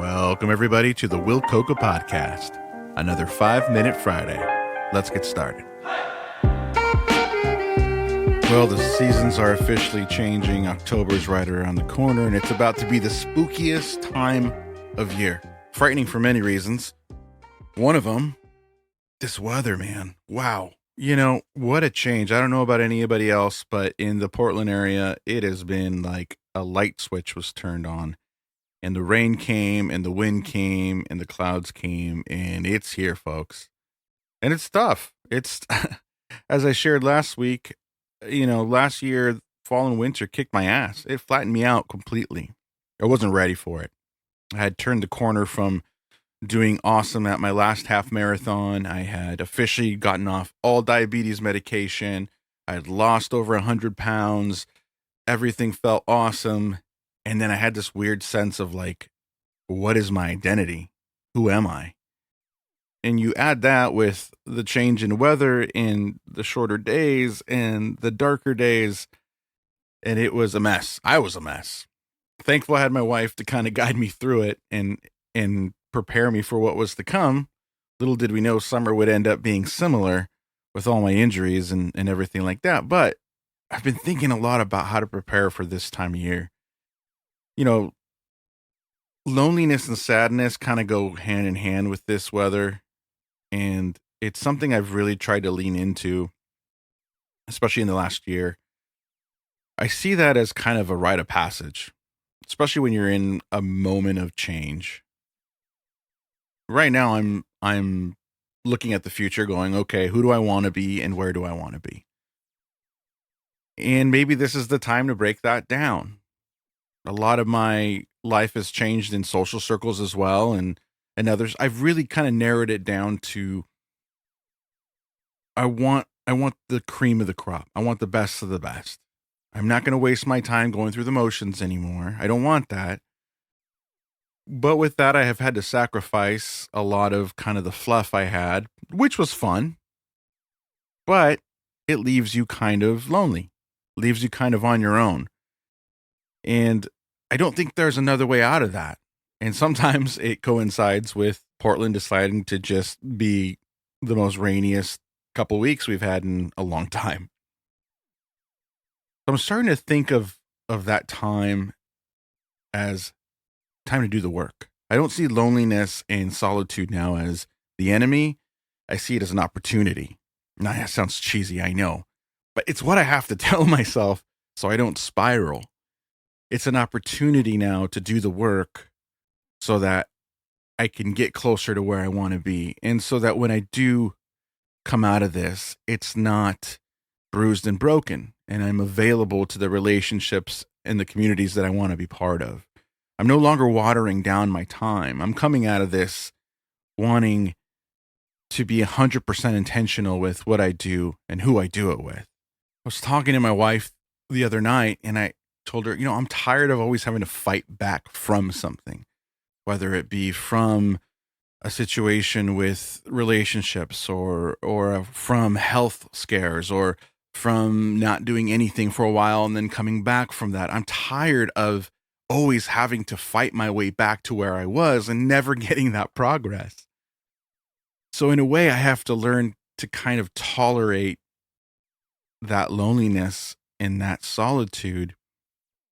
Welcome, everybody, to the Will Coca Podcast. Another 5-Minute Friday. Let's get started. Well, the seasons are officially changing. October is right around the corner, and it's about to be the spookiest time of year. Frightening for many reasons. One of them, this weather, man. Wow. You know, what a change. I don't know about anybody else, but in the Portland area, it has been like a light switch was turned on. And the rain came, and the wind came, and the clouds came, and it's here, folks. And it's tough. It's, as I shared last week, last year, fall and winter kicked my ass. It flattened me out completely. I wasn't ready for it. I had turned the corner from doing awesome at my last half marathon. I had officially gotten off all diabetes medication. I had lost over 100 pounds. Everything felt awesome. And then I had this weird sense of like, what is my identity? Who am I? And you add that with the change in weather and the shorter days and the darker days, and it was a mess. I was a mess. Thankful I had my wife to kind of guide me through it and prepare me for what was to come. Little did we know summer would end up being similar with all my injuries and everything like that. But I've been thinking a lot about how to prepare for this time of year. You know, loneliness and sadness kind of go hand in hand with this weather. And it's something I've really tried to lean into, especially in the last year. I see that as kind of a rite of passage, especially when you're in a moment of change. Right now, I'm looking at the future going, okay, who do I want to be and where do I want to be? And maybe this is the time to break that down. A lot of my life has changed in social circles as well, and others. I've really kind of narrowed it down to I want the cream of the crop. I want the best of the best. I'm not going to waste my time going through the motions anymore. I don't want that. But with that, I have had to sacrifice a lot of kind of the fluff I had, which was fun. But it leaves you kind of lonely, leaves you kind of on your own. And I don't think there's another way out of that. And sometimes it coincides with Portland deciding to just be the most rainiest couple weeks we've had in a long time. I'm starting to think of that time as time to do the work. I don't see loneliness and solitude now as the enemy. I see it as an opportunity. Now, that sounds cheesy, I know. But it's what I have to tell myself so I don't spiral. It's an opportunity now to do the work so that I can get closer to where I want to be. And so that when I do come out of this, it's not bruised and broken. And I'm available to the relationships and the communities that I want to be part of. I'm no longer watering down my time. I'm coming out of this wanting to be 100% intentional with what I do and who I do it with. I was talking to my wife the other night and I told her, I'm tired of always having to fight back from something, whether it be from a situation with relationships or from health scares or from not doing anything for a while and then coming back from that. I'm tired of always having to fight my way back to where I was and never getting that progress. So in a way, I have to learn to kind of tolerate that loneliness and that solitude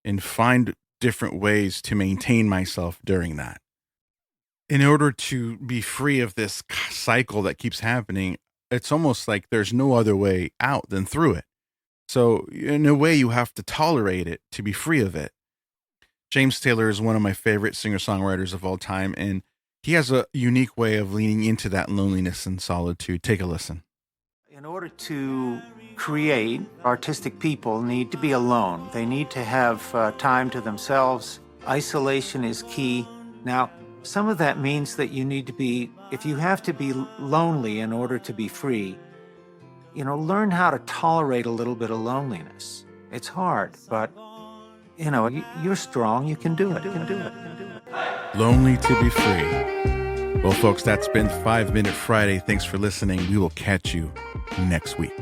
and find different ways to maintain myself during that. In order to be free of this cycle that keeps happening, it's almost like there's no other way out than through it. So in a way, you have to tolerate it to be free of it. James Taylor is one of my favorite singer-songwriters of all time, and he has a unique way of leaning into that loneliness and solitude. Take a listen. In order to create, artistic people need to be alone. They need to have time to themselves. Isolation is key. Now, some of that means that you need to be, if you have to be lonely in order to be free, learn how to tolerate a little bit of loneliness. It's hard, but, you're strong. You can do it. You can do it. Lonely to be free. Well, folks, that's been 5-Minute Friday. Thanks for listening. We will catch you next week.